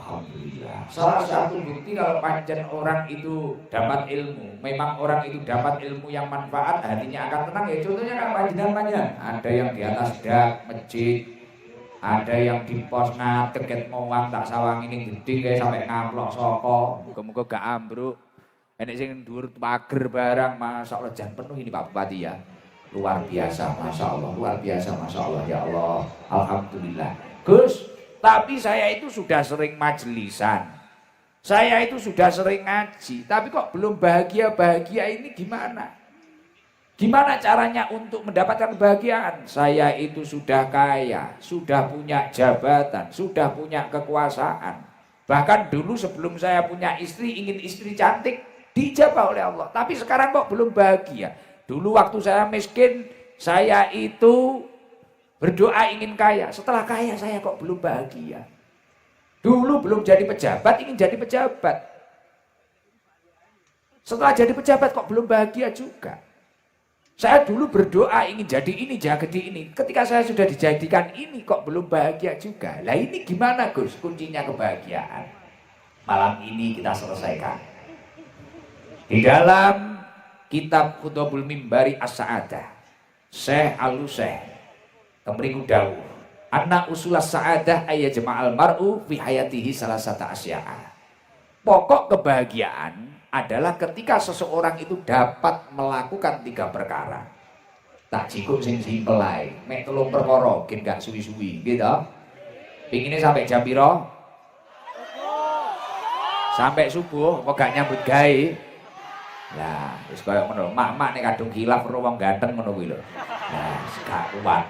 Alhamdulillah. Salah satu bukti kalau pancen orang itu dapat ilmu, memang orang itu dapat ilmu yang manfaat, hatinya akan tenang. Ya contohnya kan panjenengan, ada yang di atas dak masjid, ada yang di pos ngadeg mowang tak sawang ini gede kayak sampai ngamplok soko, muga-muga gak ambruk. Enek sing dhuwur pager barang, masyaallah jan penuh ini Pak Bupati ya. Luar biasa, masyaallah, luar biasa, masyaallah ya Allah. Alhamdulillah. Gus, tapi saya itu sudah sering majelisan. Saya itu sudah sering ngaji, tapi kok belum bahagia-bahagia ini gimana? Gimana caranya untuk mendapatkan kebahagiaan? Saya itu sudah kaya, sudah punya jabatan, sudah punya kekuasaan. Bahkan dulu sebelum saya punya istri, ingin istri cantik, dijabah oleh Allah. Tapi sekarang kok belum bahagia? Dulu waktu saya miskin, saya itu berdoa ingin kaya. Setelah kaya saya kok belum bahagia. Dulu belum jadi pejabat, ingin jadi pejabat. Setelah jadi pejabat kok belum bahagia juga. Saya dulu berdoa ingin jadi ini, jadi ini. Ketika saya sudah dijadikan ini kok belum bahagia juga. Lah ini gimana Gus kuncinya kebahagiaan? Malam ini kita selesaikan. Di dalam kitab Khutbul Mimbari As-Sa'adah, Syekh Al-Syekh kemriku dawuh, anna usulas sa'adah ayyajma'al mar'u fi hayatihi salasata asya'a. Pokok kebahagiaan adalah ketika seseorang itu dapat melakukan 3 perkara. Tak cukup sing simpel ae, mek 3 perkara gen gak suwi-suwi, gitu. Pingine sampai jam piro? Sampai subuh, kok gak nyambut gawe? Lah, wis koyo ngono. Mak-mak nek kadung khilaf karo wong ganteng ngono kuwi lho. Lah, gak kuat.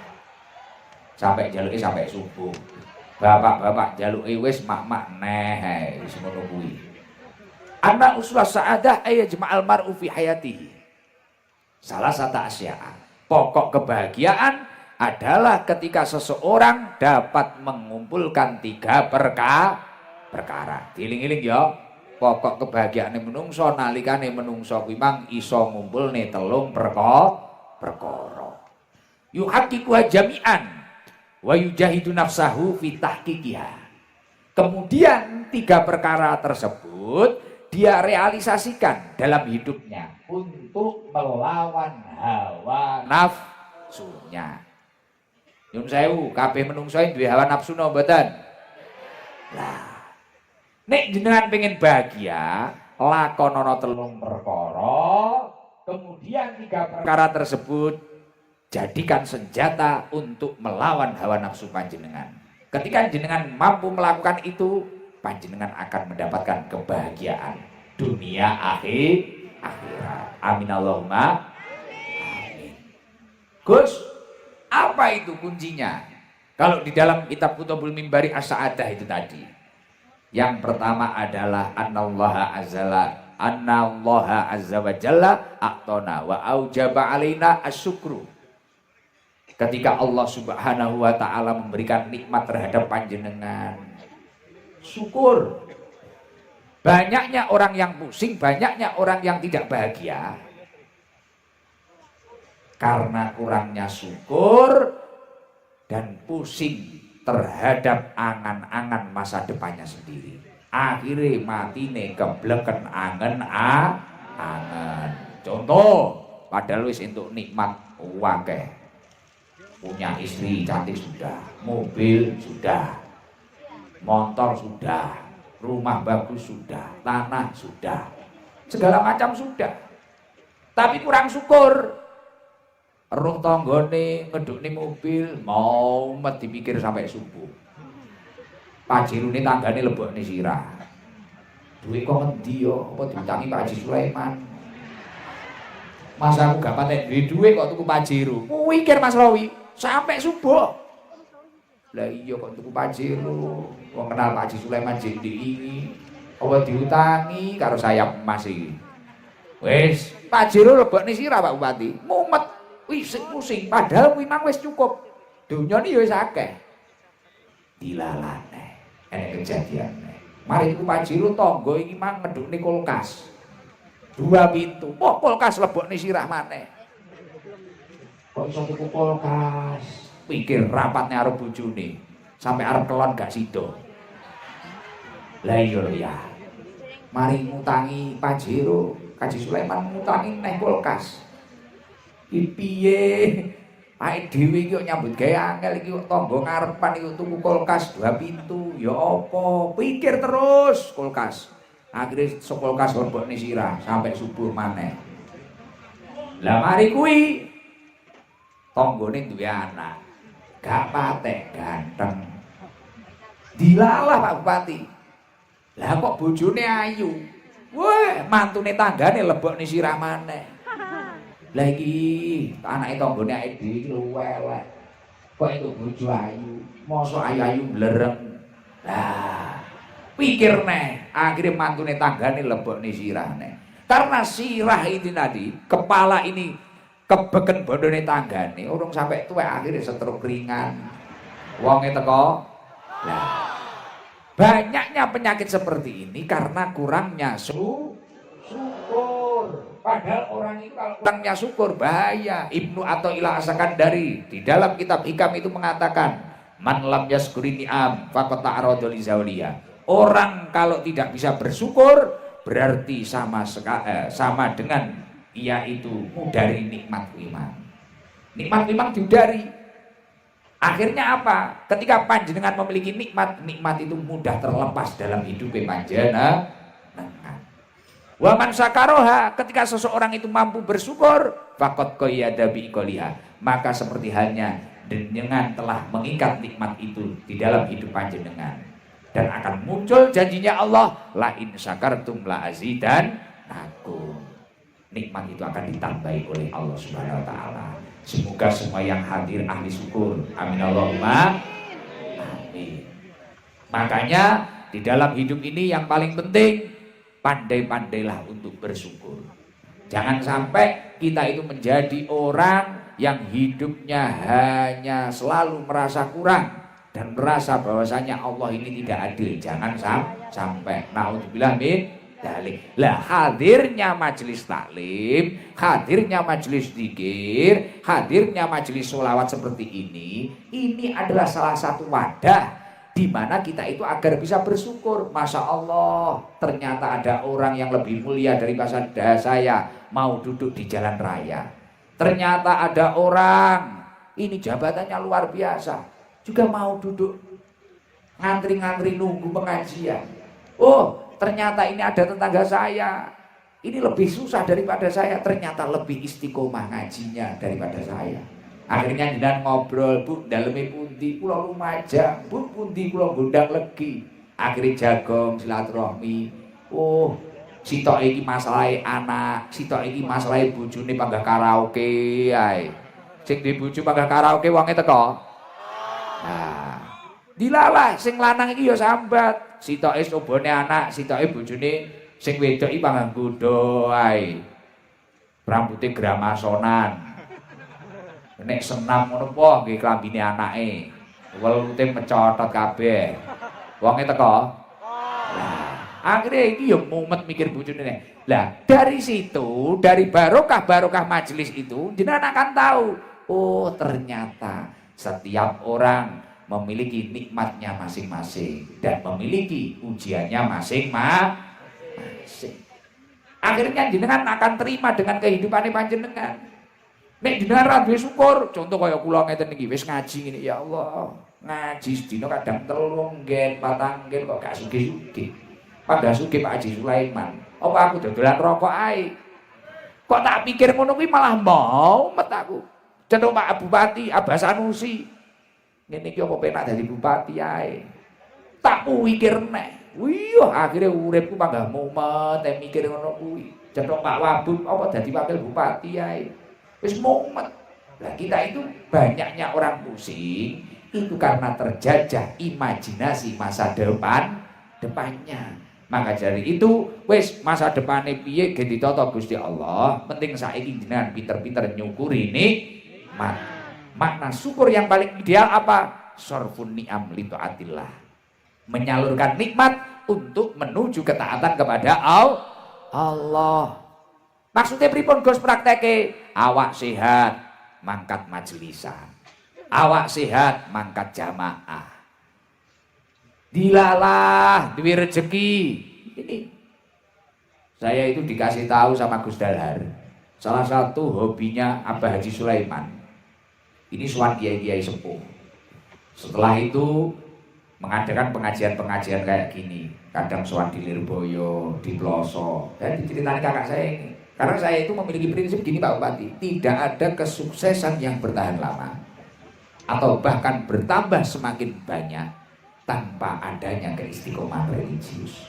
Sampai jaluke sampai subuh. Bapak-bapak jaluke wis mak-mak neh wis ngono kuwi. Anna usulah sa'adah ayyajma'al mar'u fi hayatihi. Salah satu asya'a. Pokok kebahagiaan adalah ketika seseorang dapat mengumpulkan 3 perkara. Diling-iling ya. Pokok kebahagiaane menungso nalikane menungso kuwi mang iso ngumpulne 3 perkara. Yuhaqqiqu jami'an wa yujahidu nafsahu fi tahqiqiha. Kemudian 3 perkara tersebut dia realisasikan dalam hidupnya untuk melawan hawa nafsunya. Nyun sewu, kabeh menungso duwe hawa nafsu no mboten? Lah, nek jenengan pengen bahagia, lakonono 3 perkara, kemudian 3 perkara tersebut jadikan senjata untuk melawan hawa nafsu panjenengan. Ketika jenengan mampu melakukan itu, panjenengan akan mendapatkan kebahagiaan dunia akhirat. Amin Allahumma amin. Gus, apa itu kuncinya? Kalau di dalam kitab Khutbul Mimbari As-Sa'adah itu tadi, yang pertama adalah annallaha azza wa jalla aqtona wa aujaba alaina asyukru. Ketika Allah Subhanahu wa taala memberikan nikmat terhadap panjenengan, syukur. Banyaknya orang yang pusing, banyaknya orang yang tidak bahagia karena kurangnya syukur dan pusing terhadap angan-angan masa depannya sendiri. Akhirnya matine kebleken angen. Contoh, padahal wis entuk nikmat akeh. Punya istri cantik sudah, mobil sudah, motor sudah, rumah bagus sudah, tanah sudah, segala macam sudah, tapi kurang syukur. Roh tanggane ngedukne mobil mau dipikir sampai subuh. Pajirune tanggane lebokne sirah. Duwe kok ngendi yo? Apa diutangi Pak Haji Sulaiman? Mas aku gak patek duwe kok tuku pajiru. Mikir Mas Rawi sampai subuh. Lah iya kok tuku pajiru. Wong kenal Pak Haji Sulaiman jek iki. Apa diutangi karo saya emas iki. Wis, pajiru lebokne sirah Pak Bupati. Mumet. Wis pusing, padahal kuwi mang wis cukup. Dunyane ya wis akeh. Dilalane. Enek kejadian. Mari ku pajiru tangga iki mang ngedukne kulkas. 2 pintu. Kok kulkas lebokne sirah maneh. Kok iso tuku kulkas? Pikir rapatnya arep bojone. Sampai arep kelon gak sida. Lah iya lho ya. Mari ngutangi Pajero, Kaji Sulaiman ngutangi neh kulkas. Iki piye? Ae dhewe iki nyambut gawe angel iki tangga ngarepan iki tuku kulkas 2 pintu. Ya apa? Pikir terus kulkas. Akhire kulkas mbokne sirah sampai subuh maneh. Lah mari kuwi tanggane duwe anak. Gak patek ganteng. Dilalah Pak Bupati. Lah kok bojone ayu. Wah, mantune tanggane lebokne sirah maneh. Lah iki anake tanggane awake dhewe iki luwe elek. Kok itu bojo ayu, mosok ayu-ayu blereng. Lah, pikir neh, akhirnya mantune tanggane lebokne sirah neh. Karena sirah ini tadi, kepala ini kebeken bondone tanggane, urung sampai tuwek akhirnya stroke ringan. Wonge teko. Lah, banyaknya penyakit seperti ini karena kurangnya syukur. Padahal orang itu kalau kurangnya syukur bahaya. Ibnu Athaillah As-Sakandari di dalam kitab Hikam itu mengatakan, man lam yaskuri ni'am faqad ta'arada li zawliya. Orang kalau tidak bisa bersyukur berarti sama dengan ia itu mudari nikmat iman. Nikmat iman diudari. Akhirnya apa? Ketika panjenengan memiliki nikmat, nikmat itu mudah terlepas dalam hidup panjenengan. Wa man sakaroha, ketika seseorang itu mampu bersyukur, faqad qayyada bi iqaliha, maka seperti halnya jenengan telah mengikat nikmat itu di dalam hidup panjenengan. Dan akan muncul janjinya Allah, la in syakartum la azidannakum. Nikmat itu akan ditambahi oleh Allah Subhanahu wa taala. Semoga semua yang hadir ahli syukur. Amin Allahumma amin. Makanya di dalam hidup ini yang paling penting, pandai-pandailah untuk bersyukur. Jangan sampai kita itu menjadi orang yang hidupnya hanya selalu merasa kurang dan merasa bahwasanya Allah ini tidak adil. Jangan sampai. Naudzubillah min dzalik. Lah hadirnya majelis taklim, hadirnya majelis zikir, hadirnya majelis sholawat seperti ini adalah salah satu wadah di mana kita itu agar bisa bersyukur. Masya Allah, ternyata ada orang yang lebih mulia daripada saya mau duduk di jalan raya. Ternyata ada orang ini jabatannya luar biasa juga mau duduk ngantri-ngantri nunggu pengajian. Oh, ternyata ini ada tetangga saya ini lebih susah daripada saya, ternyata lebih istiqomah ngajinya daripada saya. Akhirnya jenengan ngobrol, Bu, daleme pundi? Kula Lumajang. Bu, pundi kula Gondang Legi. Akhirnya jagong silaturahmi. Oh, sitok iki masalahe anak, sitok iki masalahe bojone panggah karaoke ae. Sing di bojo panggah karaoke wonge teko. Nah, dilalah sing lanang iki ya sambat. Sitoke sobone anak, sitoke bojone sing wedok iki panggah nggodho ae. Rambuté gramasonan. Nek senam ngono po nggih klambine anake. Welute mencotot kabeh. Wonge teko. Lah, akhirnya iki ya mumet mikir bojone. Lah, dari situ, dari barokah majelis itu, jenengan akan tahu, oh ternyata setiap orang memiliki nikmatnya masing-masing dan memiliki ujiannya masing-masing. Akhirnya jenengan akan terima dengan kehidupan panjenengan. Nek jenengan ra duwe syukur, contoh kaya kula ngeten iki wis ngaji ngene, ya Allah, ngaji sedina kadang 3 nggen, 4 nggen kok gak sugih-sugih. Padahal sugih Pak Haji Sulaiman. Apa aku dodolan rokok ae? Kok tak pikir ngono kuwi malah mau met aku. Contoh Pak Bupati Abbas Sanusi. Ngene iki apa penak dadi bupati ae. Tak pikir nek. Wih, akhirnya uripku panggah mumet mikir ngono kuwi. Contoh Pak Wabub apa dadi wakil bupati ae. Wis mumet. Nah, kita itu banyaknya orang pusing itu karena terjajah imajinasi masa depannya. Maka dari itu wis masa depane piye ge ditata Gusti Allah, penting saiki jenengan pinter-pinter nyukuri nikmat. Makna syukur yang paling ideal apa? Sarfun ni'am li taatillah. Menyalurkan nikmat untuk menuju ketaatan kepada Allah. Maksudnya pripun Gus prakteke? Awak sehat, mangkat majelisan. Awak sehat, mangkat jamaah. dilalah duwe rezeki. Ini saya itu dikasih tahu sama Gus Dalhar, salah satu hobinya Abah Haji Sulaiman ini sowan kiai-kiai sepuh. Setelah itu mengadakan pengajian-pengajian kayak gini, kadang sowan di Lirboyo, di Ploso. Dan diceritain kakak saya ini, karena saya itu memiliki prinsip gini Pak Bupati, tidak ada kesuksesan yang bertahan lama atau bahkan bertambah semakin banyak tanpa adanya keistiqomahan religius.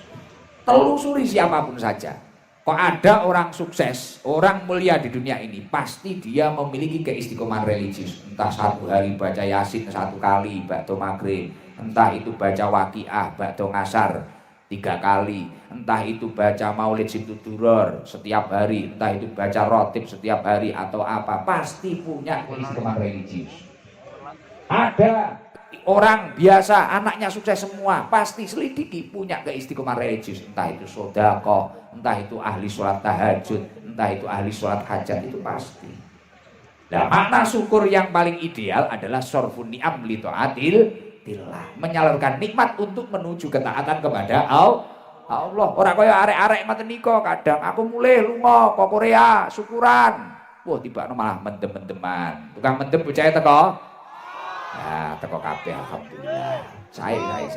Telusuri siapapun saja, kok ada orang sukses, orang mulia di dunia ini, pasti dia memiliki keistiqomahan religius. Entah satu hari baca Yasin 1 kali bakdo maghrib, entah itu baca Waqiah bakdo ngasar 3 kali, entah itu baca Maulid Situduror setiap hari, entah itu baca rotib setiap hari atau apa, pasti punya keistiqomahan religius. Ada orang biasa, anaknya sukses semua, pasti selidiki punya keistiqomahan religius, entah itu sodako, entah itu ahli sholat tahajud, entah itu ahli sholat hajat, itu pasti. Nah, makna syukur yang paling ideal adalah sorfun ni'am li ta'atillah, menyalurkan nikmat untuk menuju ketaatan kepada Allah. Orang kaya arek-arek ngoten nika, kadang aku mulai lunga ke Korea syukuran, wah tiba malah mendem-mendeman, tukang mendem bocah teko. Nah, teko kabeh alhamdulillah. Saya.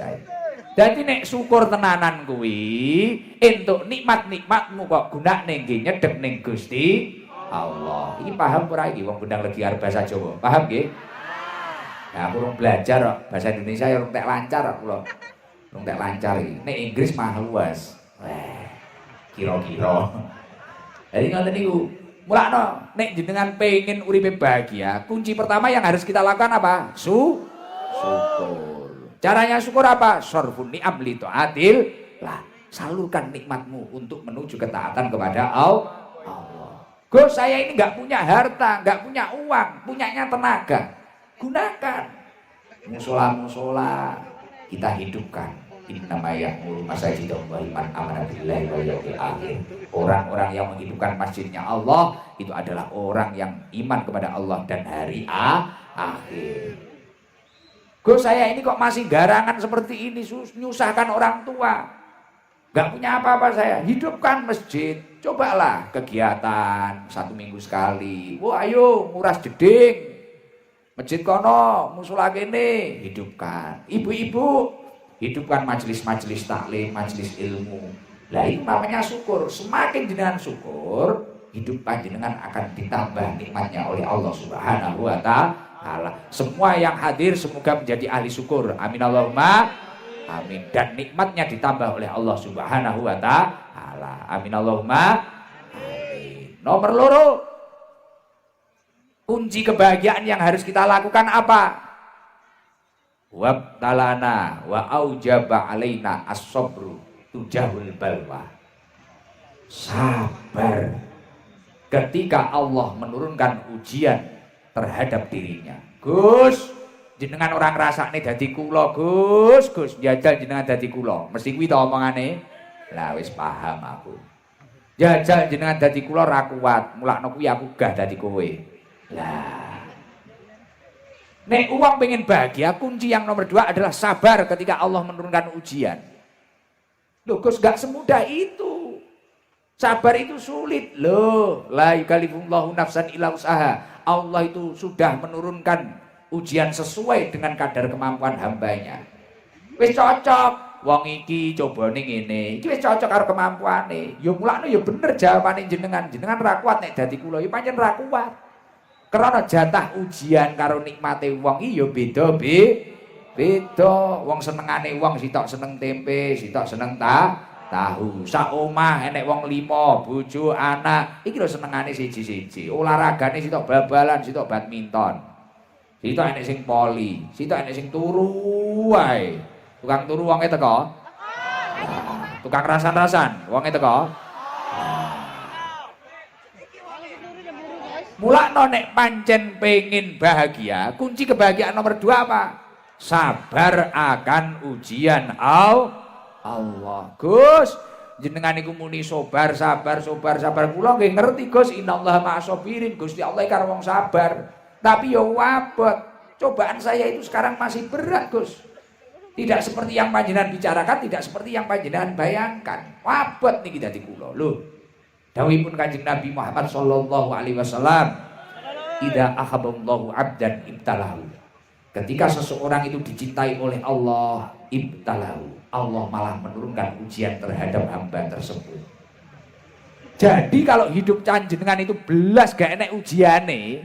Dadi nek syukur tenanan kuwi entuk nikmat-nikmatmu kok gunakne nggih nyedhek ning Gusti Allah. Iki paham ora iki wong gendang legi arep bahasa Jawa? Paham nggih? Nah, kurang belajar kok bahasa Indonesia ya urung tek lancar kok kula. Urung tek lancar iki. Nek Inggris mah luas. Kira-kira. Jadi ngoten niku. Mulakno, nek jenengan pengen uripe bahagia, kunci pertama yang harus kita lakukan apa? Syukur. Caranya syukur apa? Sorfun ni'am li ta'atillah. Salurkan nikmatmu untuk menuju ketaatan kepada Allah. Gus, saya ini nggak punya harta, nggak punya uang, punyanya tenaga. Gunakan. Musola kita hidupkan. Innama ya'muru masajidallahi man amana billahi wal yawmil akhir. Orang-orang yang menghidupkan masjidnya Allah itu adalah orang yang iman kepada Allah dan hari akhir. Gus, saya ini kok masih garangan seperti ini, nyusahkan orang tua, gak punya apa-apa saya. Hidupkan masjid, cobalah kegiatan 1 minggu sekali. Wah ayo nguras jeding, masjid kono, musola kene, hidupkan. Ibu-ibu, hidupkan majelis-majelis taklim, majelis ilmu. Lah itu namanya syukur. Semakin jenengan syukur, hidup panjenengan akan ditambah nikmatnya oleh Allah Subhanahu wa ta'ala. Semua yang hadir semoga menjadi ahli syukur. Amin Allahumma amin. Dan nikmatnya ditambah oleh Allah Subhanahu wa ta'ala. Amin Allahumma amin. Nomor 2, kunci kebahagiaan yang harus kita lakukan apa? Wabtalana wa aujaba alaina as-sabru tujahul balwa. Sabar ketika Allah menurunkan ujian terhadap dirinya. Gus, jenengan orang rasane dadi kula, Gus, jajal jenengan dadi kula. Mesti kuwi ta omongane. Lah wis paham aku. Jajal jenengan dadi kula ra kuat, mulakno kuwi aku gah dadi kowe. Lah nek uang pengen bahagia, kunci yang nomor 2 adalah sabar ketika Allah menurunkan ujian. Loh Gus, gak semudah itu. Sabar itu sulit. Loh, la yukallifullahu nafsan illa usaha. Allah itu sudah menurunkan ujian sesuai dengan kadar kemampuan hambanya. Wis cocok, wong iki cobane ngene. Iki wis cocok karo kemampuane. Ya mulane ya bener jawabane jenengan. Jenengan ra kuat nek dadi kula, ya pancen ra kuat. Karena jatah ujian karo nikmate wong iki ya beda beda. Wong senengane wong sitok seneng tempe, sitok seneng tahu. Sak omah enek wong 5, bojo, anak. Iki lho senengane siji-siji. Olahragane sitok bal-balan, sitok badminton. Sitok enek sing poli, sitok enek sing turu wae. Tukang turu wonge teko. Tukang rasan-rasan wonge teko. Mulakno nek pancen pengen bahagia, kunci kebahagiaan nomor 2 apa? Sabar akan ujian Allah. Gus, jenengan iku muni sabar. Kula nggih ngerti Gus, innallaha ma'as-sabirin. Gusti Allah karo wong sabar. Tapi ya wabot. Cobaan saya itu sekarang masih berat, Gus. Tidak seperti yang panjenengan bicarakan, tidak seperti yang panjenengan bayangkan. Wabot niki dadi kula. Lho. Dawuhipun Kanjeng Nabi Muhammad sallallahu alaihi wasallam, "Idza ahabballahu 'abdan ibtalahu." Ketika seseorang itu dicintai oleh Allah, ibtalahu, Allah malah menurunkan ujian terhadap hamba tersebut. Jadi kalau hidup panjenengan itu belas gak enek ujiane,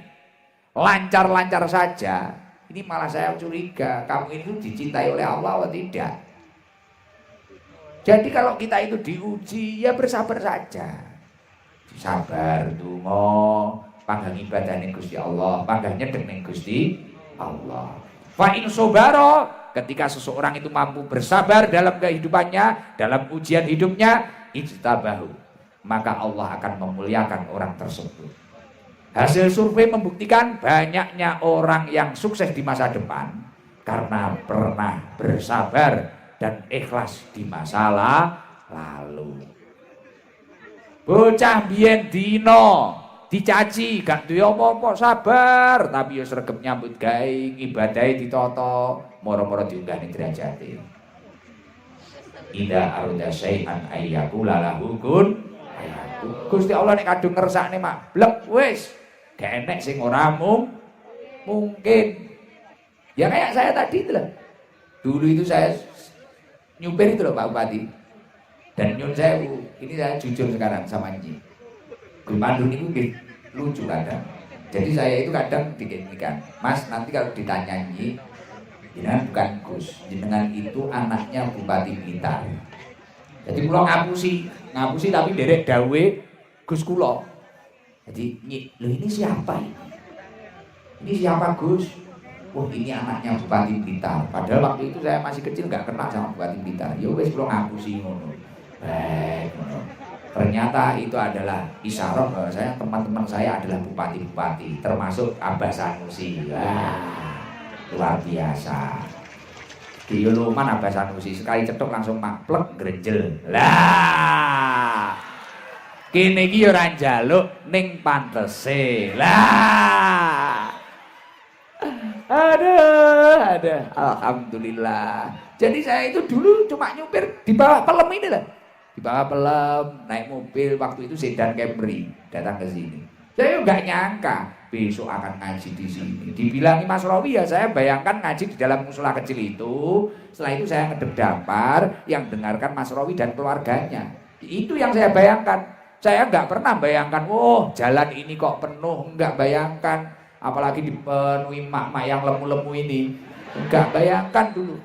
lancar-lancar saja, ini malah saya curiga kamu itu dicintai oleh Allah atau tidak. Jadi kalau kita itu diuji, ya bersabar saja. Sabar donga, panggang ibadahnya Gusti Allah, panggang nyedek ning Gusti Allah. Fa in sobaro, ketika seseorang itu mampu bersabar dalam kehidupannya, dalam ujian hidupnya, ijtabahu, maka Allah akan memuliakan orang tersebut. Hasil survei membuktikan banyaknya orang yang sukses di masa depan karena pernah bersabar dan ikhlas di masa lalu. Bocah biyen dino dicaci gak duwe apa-apa, sabar tapi yo sregep nyambut gawe, ibadahe ditata, moro-moro diunggah ning derajate. Ida arda syai'an ayyakula lahu kun ayakun. Gusti Allah nek kadung ngersakne mak blek wis gak enek sing ora mungkin. Ya kayak saya tadi itu loh. Dulu itu saya nyupir itu loh Pak Bupati. Dan nyun sewu, ini saya jujur sekarang sama Nyi. Gus Pandu ini lucu kadang. Jadi saya itu kadang dikinikan, Mas nanti kalau ditanya Nyi, jenengan bukan Gus, jenengan itu anaknya Bupati Blitar. Jadi kula ngapusi tapi derek dawe Gus kula. Jadi Nyi, loh ini siapa ini? Ini siapa Gus? Oh ini anaknya Bupati Blitar. Padahal waktu itu saya masih kecil nggak kenal sama Bupati Blitar. Ya wes kula ngapusi ngono. Ternyata itu adalah isyarat bahwa saya teman-teman saya adalah bupati-bupati, termasuk Abah Sanusi. Wah, luar biasa. Di Yuluman Abah Sanusi sekali cetok langsung maplek grenjel. Lah, kene iki ora njaluk ning pantese. Lah. Ada. Alhamdulillah. Jadi saya itu dulu cuma nyupir di bawah pelem ini lah. Di bawah pelem, naik mobil, waktu itu sedan Camry, datang ke sini. Saya nggak nyangka besok akan ngaji di sini. Dibilangi Mas Rawi ya saya bayangkan ngaji di dalam musola kecil itu. Setelah itu saya ngedep dampar yang dengarkan Mas Rawi dan keluarganya. Itu yang saya bayangkan. Saya nggak pernah bayangkan, oh jalan ini kok penuh, nggak bayangkan. Apalagi dipenuhi mak-mak yang lemu-lemu ini, nggak bayangkan dulu.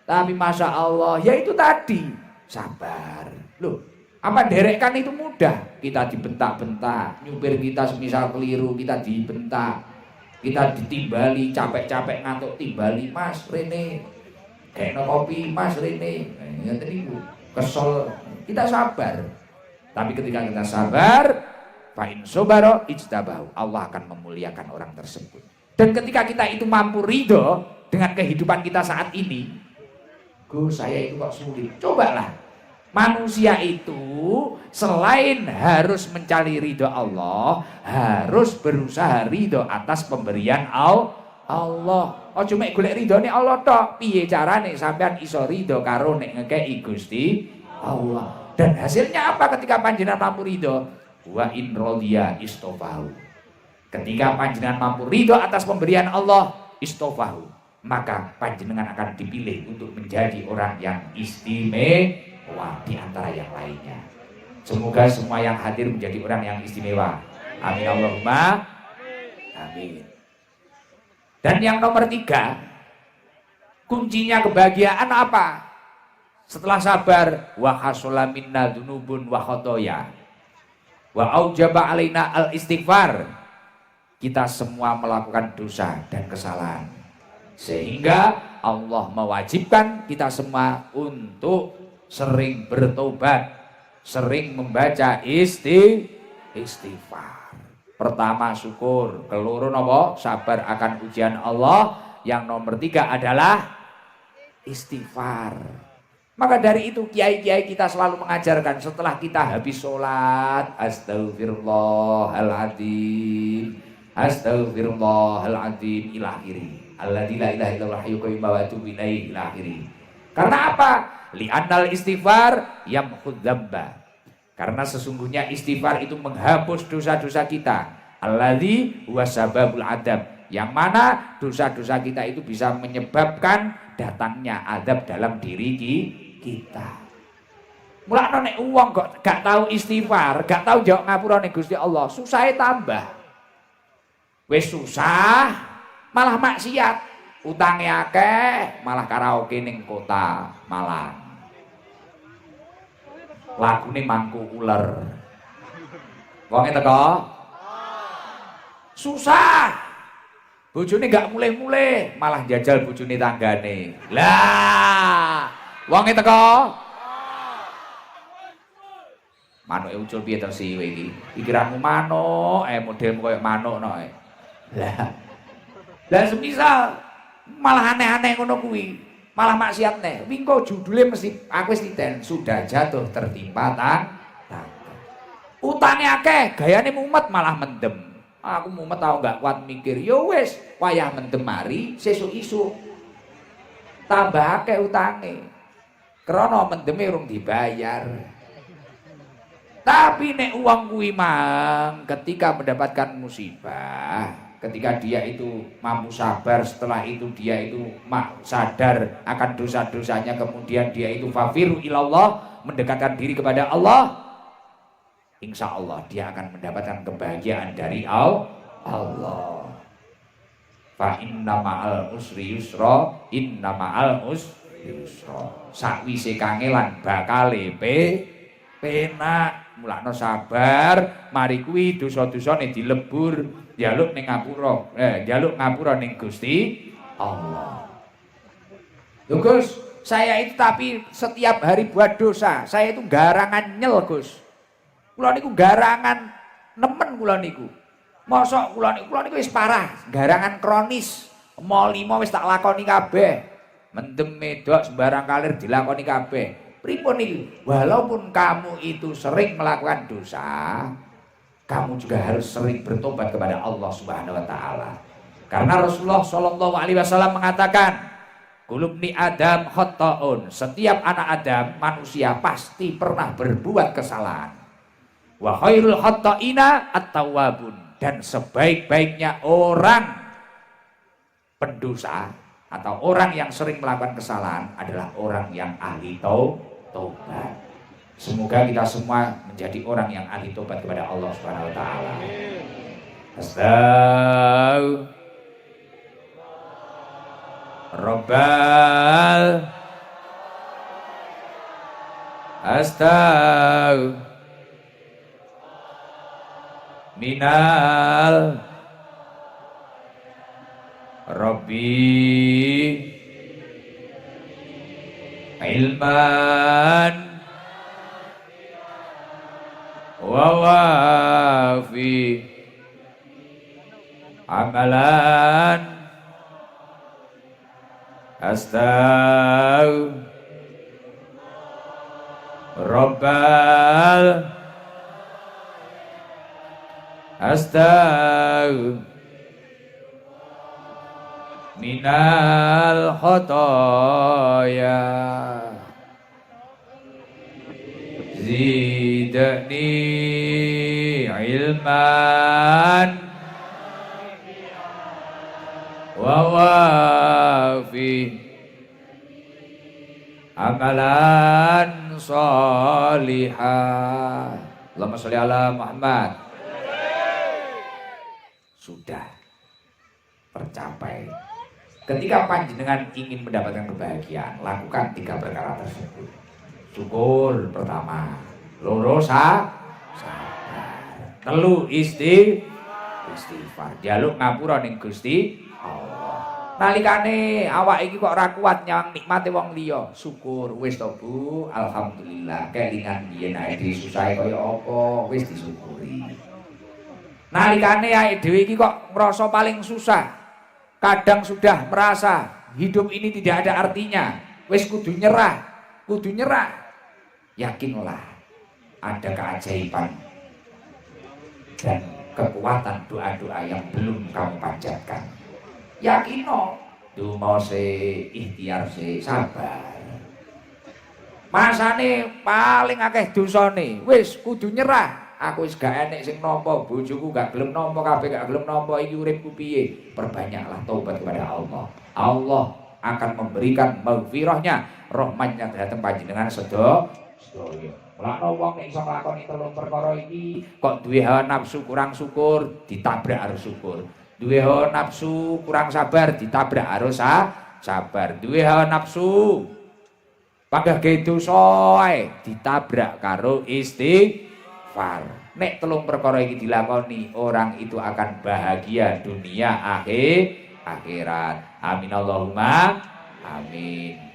Tapi Masya Allah, ya itu tadi, sabar. Loh, apa derekkan itu mudah? Kita dibentak-bentak, nyupir kita semisal keliru, kita dibentak, kita ditimbali, capek-capek ngantuk timbali, Mas Rene, kayak no kopi, Mas Rene, kesel, kita sabar. Tapi ketika kita sabar, fa'in sobaro ijtabahu, Allah akan memuliakan orang tersebut. Dan ketika kita itu mampu ridho dengan kehidupan kita saat ini, Gus saya itu kok sulit. Cobalah, manusia itu selain harus mencari ridho Allah, harus berusaha ridho atas pemberian Allah. Oh cuma golek ridhone Allah tok. Piye carane sampean iso ridho karo nek ngekeki Gusti Allah. Dan hasilnya apa ketika panjenengan mampu ridho? Wa in rodiya istofahu. Ketika panjenengan mampu ridho atas pemberian Allah, istofahu, maka panjenengan akan dipilih untuk menjadi orang yang istimewa di antara yang lainnya. Semoga semua yang hadir menjadi orang yang istimewa. Amin Allahumma amin. Dan yang nomor 3, kuncinya kebahagiaan apa? Setelah sabar, wa hasula minna dzunubun wa khotoya wa aujaba alaina al istighfar. Kita semua melakukan dosa dan kesalahan, sehingga Allah mewajibkan kita semua untuk sering bertobat, sering membaca istighfar. Pertama syukur, keloro napa? Sabar akan ujian Allah. Yang nomor 3 adalah istighfar. Maka dari itu kiai-kiai kita selalu mengajarkan setelah kita habis sholat, astagfirullahaladzim, astagfirullahaladzim ila akhiri. alladzi la ilaha illallah hayyul qayyum wa atubu ilaihi ila akhirih. Karena apa? Li'annal istighfar yamhud dzamba. Karena sesungguhnya istighfar itu menghapus dosa-dosa kita. Alladzi huwa sababul adab. Yang mana dosa-dosa kita itu bisa menyebabkan datangnya adab dalam diri kita. Mulane nek wong kok gak tahu istighfar, gak tahu jawab ngapura ning Gusti Allah, susahe tambah. Wis susah, malah maksiat. Utange akeh, malah karaoke ning kota Malang. Lagune mangku uler. Wonge teko? Susah. Bojone gak mulih-mulih, malah jajal bojone tanggane. Lah, wonge teko? Manuke ucul piye to sih kowe iki? Pikiranmu manuk, modelmu koyo manuk no. Lah semisal malah aneh-aneh ngono kuwi. Malah maksiat nih, wingko judulnya mesti aku titen sudah jatuh tertimpa tangga. Utangnya akeh, gayane mumet malah mendem. Aku mumet tau gak kuat mikir. Yo wes, wayah mendem mari, sesuk-isuk tambah akeh utange. Krana mendeme urung dibayar. Tapi nek uang kuwi mang ketika mendapatkan musibah, ketika dia itu mampu sabar, setelah itu dia itu sadar akan dosa-dosanya, kemudian dia itu fafiru ilallah, mendekatkan diri kepada Allah, insya Allah dia akan mendapatkan kebahagiaan dari Allah. Fa inna ma'al usri yusra, inna ma'al usri yusra. Sakwise kangelan bakale penak. Mulakno sabar, mari kuwi dosa-dosane dilebur, njaluk ning ngapura. Njaluk ngapura ning Gusti Allah. Lho Gus, saya itu tapi setiap hari buat dosa. Saya itu garangan nyel, Gus. Kula niku garangan nemen kula niku. Mosok kula niku wis parah, garangan kronis. Mau 5 wis tak lakoni kabeh. Mendem medok sembarang kalir dilakoni kabeh. Pripun iki? Walaupun kamu itu sering melakukan dosa, kamu juga harus sering bertobat kepada Allah Subhanahu wa taala. Karena Rasulullah Shallallahu alaihi wasallam mengatakan, "Kulubni Adam khata'un." Setiap anak Adam, manusia pasti pernah berbuat kesalahan. Wa khairul khata'ina at-tawwabun. Dan sebaik-baiknya orang pendosa atau orang yang sering melakukan kesalahan adalah orang yang ahli taubat. Semoga kita semua menjadi orang yang ahli taubat kepada Allah Subhanahu wa taala. Minal Rabbi ilman wa wafi amalan minal khotoya zidni ilman wa wafi amalan sholihah. Allahumma sholli ala Muhammad. Sudah tercapai. Ketika panjenengan ingin mendapatkan kebahagiaan, lakukan 3 perkara tersebut. Syukur pertama, loro sabar, 3 istighfar, jaluk ngapura ning Gusti Allah. Nalikane awak iki kok ora kuat nyawang nikmate wong liya, syukur wis to Bu, alhamdulillah. Kelingan biyen ae susahe kaya apa, wis disyukuri. Nalikane awake dhewe iki kok ngrasa paling susah, kadang sudah merasa hidup ini tidak ada artinya, wis kudu nyerah. Yakinlah ada keajaiban dan kekuatan doa-doa yang belum kamu panjatkan. Yakino, Donga sik, ikhtiar sik, sabar. Masane paling akeh dosane, wis kudu nyerah. Aku wis gak enek sing nampa, bojoku gak gelem nampa, kabeh gak gelem nampa, iki uripku piye? Perbanyaklah taubat kepada Allah. Allah akan memberikan maghfirahnya, rahmatnya datang panjenengan sedaya. Mulane wong nek iso nglakoni telung perkara iki kok duwe hawa nafsu kurang syukur, ditabrak harus syukur. Duwe hawa nafsu kurang sabar, ditabrak harus sabar. Duwe hawa nafsu padha ge dosa ae ditabrak karo istighfar. Nek telung perkara iki dilakoni, orang itu akan bahagia dunia akhirat. Amin Allahumma amin.